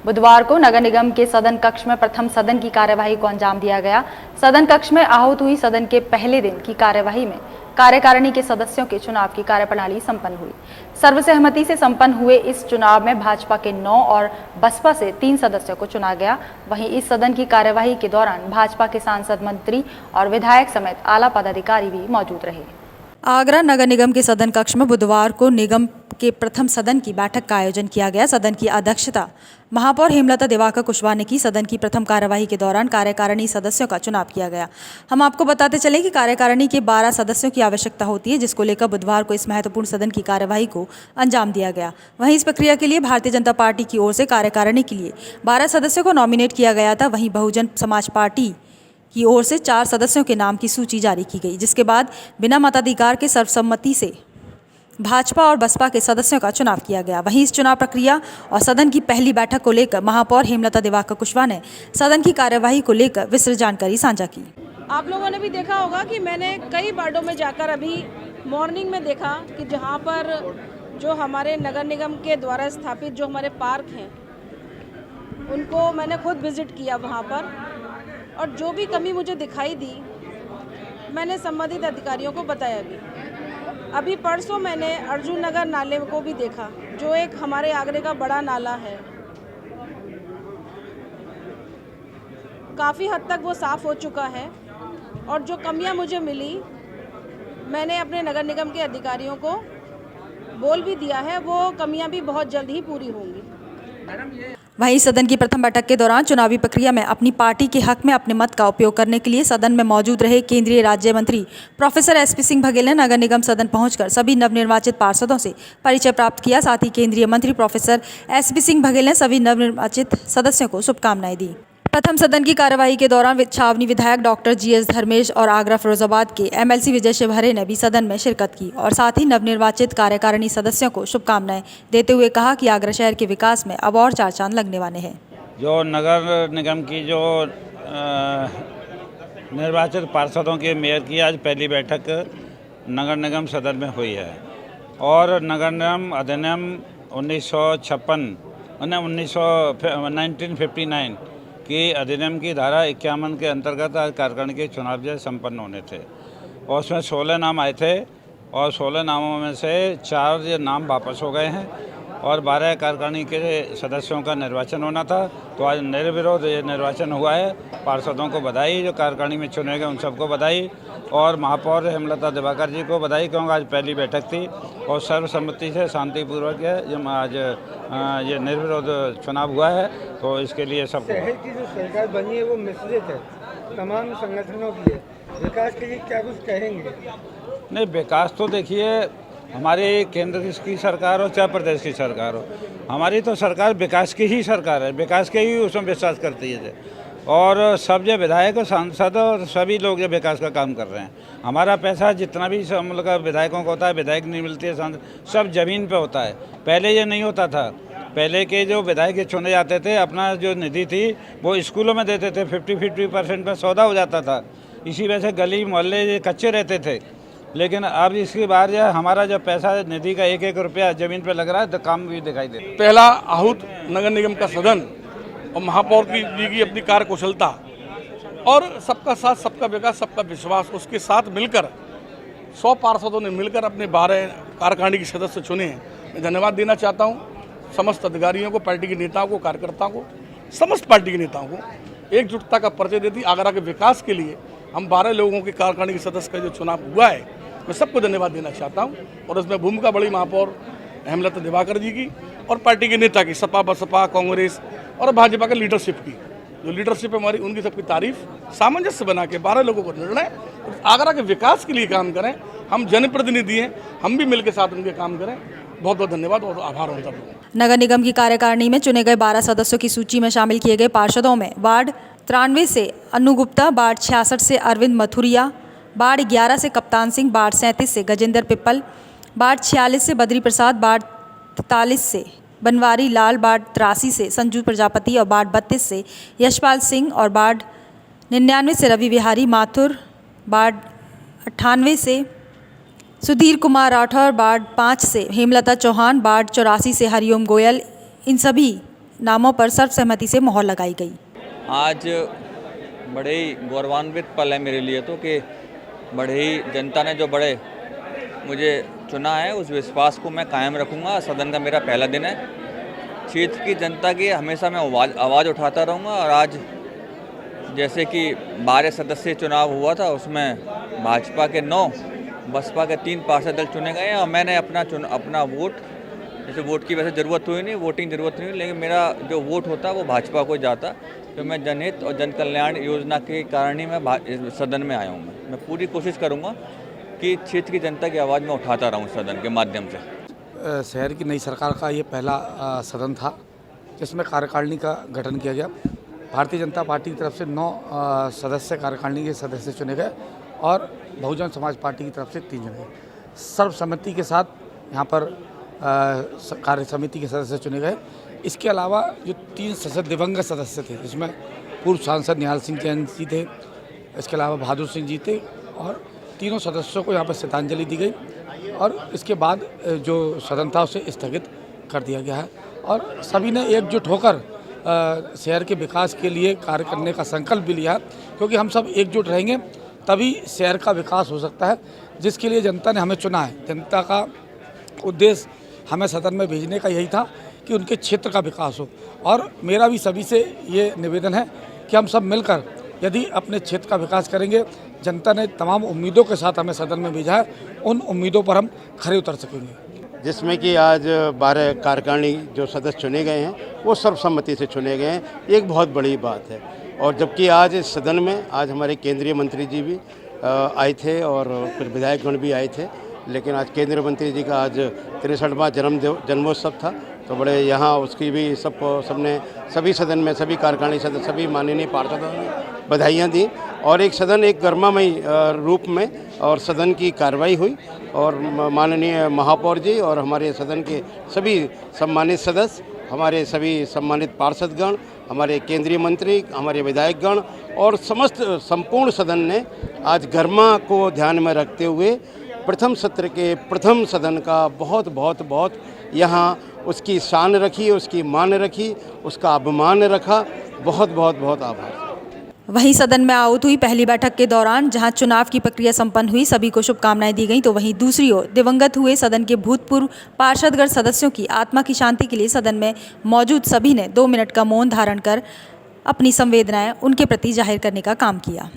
बुधवार को नगर निगम के सदन कक्ष में प्रथम सदन की कार्यवाही को अंजाम दिया गया। सदन कक्ष में आहूत हुई सदन के पहले दिन की कार्यवाही में कार्यकारिणी के सदस्यों के चुनाव की कार्यप्रणाली संपन्न हुई। सर्वसहमति से संपन्न हुए इस चुनाव में भाजपा के 9 और बसपा से 3 सदस्यों को चुना गया। वहीं इस सदन की कार्यवाही के दौरान भाजपा के सांसद, मंत्री और विधायक समेत आला पदाधिकारी भी मौजूद रहे। आगरा नगर निगम के सदन कक्ष में बुधवार को निगम के प्रथम सदन की बैठक का आयोजन किया गया। सदन की अध्यक्षता महापौर हेमलता दिवाकर कुशवाहा ने की। सदन की प्रथम कार्यवाही के दौरान कार्यकारिणी सदस्यों का चुनाव किया गया। हम आपको बताते चले कि कार्यकारिणी के 12 सदस्यों की आवश्यकता होती है, जिसको लेकर बुधवार को इस महत्वपूर्ण सदन की कार्यवाही को अंजाम दिया गया। वहीं इस प्रक्रिया के लिए भारतीय जनता पार्टी की ओर से कार्यकारिणी के लिए 12 सदस्यों को नॉमिनेट किया गया था। वहीं बहुजन समाज पार्टी की ओर से 4 सदस्यों के नाम की सूची जारी की गई, जिसके बाद बिना मताधिकार के सर्वसम्मति से भाजपा और बसपा के सदस्यों का चुनाव किया गया। वहीं इस चुनाव प्रक्रिया और सदन की पहली बैठक को लेकर महापौर हेमलता दिवाकर कुशवाहा ने सदन की कार्यवाही को लेकर विस्तृत जानकारी साझा की। आप लोगों ने भी देखा होगा कि मैंने कई वार्डों में जाकर अभी मॉर्निंग में देखा कि जहां पर जो हमारे नगर निगम के द्वारा स्थापित जो हमारे पार्क हैं उनको मैंने खुद विजिट किया वहां पर, और जो भी कमी मुझे दिखाई दी मैंने संबंधित अधिकारियों को बताया भी। अभी परसों मैंने अर्जुन नगर नाले को भी देखा, जो एक हमारे आगरे का बड़ा नाला है। काफ़ी हद तक वो साफ़ हो चुका है, और जो कमियां मुझे मिली मैंने अपने नगर निगम के अधिकारियों को बोल भी दिया है, वो कमियां भी बहुत जल्द ही पूरी होंगी। वहीं सदन की प्रथम बैठक के दौरान चुनावी प्रक्रिया में अपनी पार्टी के हक में अपने मत का उपयोग करने के लिए सदन में मौजूद रहे केंद्रीय राज्य मंत्री प्रोफेसर एसपी सिंह बघेल ने नगर निगम सदन पहुंचकर सभी नवनिर्वाचित पार्षदों से परिचय प्राप्त किया। साथ ही केंद्रीय मंत्री प्रोफेसर एसपी सिंह बघेल ने सभी नवनिर्वाचित सदस्यों को शुभकामनाएं दी। प्रथम सदन की कार्यवाही के दौरान छावनी विधायक डॉक्टर जीएस धर्मेश और आगरा फिरोजाबाद के एमएलसी विजय शिवहरे ने भी सदन में शिरकत की और साथ ही नवनिर्वाचित कार्यकारिणी सदस्यों को शुभकामनाएं देते हुए कहा कि आगरा शहर के विकास में अब और 4 चांद लगने वाले हैं। जो नगर निगम की जो निर्वाचित पार्षदों के मेयर की आज पहली बैठक नगर निगम सदन में हुई है, और नगर निगम अधिनियम 1959 की अधिनियम की धारा 51 के अंतर्गत आज कार्यकारिणी के चुनाव जो संपन्न होने थे, और उसमें 16 नाम आए थे, और 16 नामों में से 4 नाम वापस हो गए हैं और 12 कार्यकारिणी के सदस्यों का निर्वाचन होना था। तो आज निर्विरोध ये निर्वाचन हुआ है। पार्षदों को बधाई, जो कार्यकारिणी में चुने गए उन सबको बधाई, और महापौर हेमलता दिवाकर जी को बधाई, क्योंकि आज पहली बैठक थी और सर्वसम्मति से शांतिपूर्वक आज ये निर्विरोध चुनाव हुआ है। तो इसके लिए सबको शहर की जो सरकार बनी है वो मिश्रित है, तमाम संगठनों की है। विकास के लिए क्या कुछ कहेंगे? नहीं, विकास तो देखिए, हमारे केंद्र की सरकार हो चाहे प्रदेश की सरकार हो, हमारी तो सरकार विकास की ही सरकार है, विकास के ही उसमें विश्वास करती है। और सब जो विधायक और सांसद और सभी लोग जो विकास का काम कर रहे हैं, हमारा पैसा जितना भी मतलब विधायकों को होता है, विधायक नहीं मिलती है, सांसद सब ज़मीन पे होता है। पहले ये नहीं होता था। पहले के जो विधायक चुने जाते थे, अपना जो निधि थी वो स्कूलों में देते थे, 50% में सौदा हो जाता था। इसी वजह से गली मोहल्ले कच्चे रहते थे। लेकिन अब इसके बाद जो हमारा जो पैसा निधि का 1-1 रुपया ज़मीन पे लग रहा है, तो काम भी दिखाई दे। पहला आहूत नगर निगम का सदन और महापौर जी की अपनी कार्यकुशलता और सबका साथ, सबका विकास, सबका विश्वास, उसके साथ मिलकर 100 पार्षदों ने मिलकर अपने 12 कार्यकारिणी के सदस्य चुने हैं। मैं धन्यवाद देना चाहता हूँ समस्त अधिकारियों को, पार्टी के नेताओं को, कार्यकर्ताओं को, समस्त पार्टी के नेताओं को एकजुटता का परिचय देती। आगरा के विकास के लिए हम 12 लोगों के कार्यकारिणी के सदस्य का जो चुनाव हुआ है, मैं सबको धन्यवाद देना चाहता हूं। और इसमें भूमिका बड़ी महापौर हेमलता दिवाकर जी की और पार्टी के नेता की, सपा, बसपा, कांग्रेस और भाजपा के लीडरशिप की, जो लीडरशिप हमारी, उनकी सबकी तारीफ, सामंजस्य बना के 12 लोगों को निर्णय आगरा के विकास के लिए काम करें। हम जनप्रतिनिधि हैं, हम भी मिलकर साथ उनके काम करें। बहुत बहुत धन्यवाद और आभार होता है। नगर निगम की कार्यकारिणी में चुने गए 12 सदस्यों की सूची में शामिल किए गए पार्षदों में वार्ड 93 से अनु गुप्ता, वार्ड 66 से अरविंद मथुरिया, वार्ड 11 से कप्तान सिंह, वार्ड 37 से गजेंद्र पिप्पल, वार्ड 46 से बद्री प्रसाद, वार्ड 43 से बनवारी लाल, वार्ड 83 से संजू प्रजापति और वार्ड 32 से यशपाल सिंह और वार्ड 99 से रवि विहारी माथुर, वार्ड 98 से सुधीर कुमार राठौर, वार्ड 5 से हेमलता चौहान, वार्ड 84 से हरिओम गोयल। इन सभी नामों पर सर्वसहमति से मोहर लगाई गई। आज बड़े ही गौरवान्वित पल है मेरे लिए तो कि बड़े ही जनता ने जो बड़े मुझे चुना है उस विश्वास को मैं कायम रखूंगा। सदन का मेरा पहला दिन है। क्षेत्र की जनता की हमेशा मैं आवाज़ उठाता रहूंगा और आज जैसे कि 12 सदस्यीय चुनाव हुआ था उसमें भाजपा के 9, बसपा के 3 पार्षद दल चुने गए हैं और मैंने अपना वोट, जैसे वोट की वैसे ज़रूरत हुई नहीं, वोटिंग ज़रूरत नहीं, लेकिन मेरा जो वोट होता वो भाजपा को जाता, तो मैं जनहित और जन कल्याण योजना के कारण ही मैं सदन में आया हूँ। मैं पूरी कोशिश करूँगा कि क्षेत्र की जनता की आवाज़ में उठाता रहूँ सदन के माध्यम से। शहर की नई सरकार का ये पहला सदन था जिसमें कार्यकारिणी का गठन किया गया। भारतीय जनता पार्टी की तरफ से 9 सदस्य कार्यकारिणी के सदस्य चुने गए और बहुजन समाज पार्टी की तरफ से 3 चुने गए। सर्वसम्मति के साथ यहाँ पर कार्य समिति के सदस्य चुने गए। इसके अलावा जो 3 सदस्य दिवंगत सदस्य थे जिसमें पूर्व सांसद निहाल सिंह जैन जी थे, इसके अलावा बहादुर सिंह जी थे और तीनों सदस्यों को यहाँ पर श्रद्धांजलि दी गई और इसके बाद जो सदन था उसे स्थगित कर दिया गया है और सभी ने एकजुट होकर शहर के विकास के लिए कार्य करने का संकल्प भी लिया, क्योंकि हम सब एकजुट रहेंगे तभी शहर का विकास हो सकता है, जिसके लिए जनता ने हमें चुना है। जनता का उद्देश्य हमें सदन में भेजने का यही था कि उनके क्षेत्र का विकास हो और मेरा भी सभी से ये निवेदन है कि हम सब मिलकर यदि अपने क्षेत्र का विकास करेंगे, जनता ने तमाम उम्मीदों के साथ हमें सदन में भेजा है, उन उम्मीदों पर हम खरे उतर सकेंगे। जिसमें कि आज 12 कार्यकारिणी जो सदस्य चुने गए हैं वो सर्वसम्मति से चुने गए हैं, एक बहुत बड़ी बात है। और जबकि आज इस सदन में आज हमारे केंद्रीय मंत्री जी भी आए थे और कुछ विधायकगण भी आए थे, लेकिन आज केंद्रीय मंत्री जी का आज 63वां जन्मोत्सव था, तो बड़े यहाँ उसकी भी सबने सभी सदन में सभी कार्यकारिणी सदस्य सभी माननीय पार्षदों ने बधाइयाँ दी और एक सदन एक गर्मामयी रूप में और सदन की कार्रवाई हुई और माननीय महापौर जी और हमारे सदन के सभी सम्मानित सदस्य, हमारे सभी सम्मानित पार्षदगण, हमारे केंद्रीय मंत्री, हमारे विधायकगण और संपूर्ण सदन ने आज गर्मा को ध्यान में रखते हुए प्रथम सत्र के प्रथम सदन का बहुत यहाँ उसकी शान रखी, उसकी मान रखी, उसका अभिमान रखा। बहुत आभार। वहीं सदन में आहूत हुई पहली बैठक के दौरान जहां चुनाव की प्रक्रिया संपन्न हुई, सभी को शुभकामनाएं दी गईं, तो वहीं दूसरी ओर दिवंगत हुए सदन के भूतपूर्व पार्षदगण सदस्यों की आत्मा की शांति के लिए सदन में मौजूद सभी ने 2 मिनट का मौन धारण कर अपनी संवेदनाएं उनके प्रति जाहिर करने का काम किया।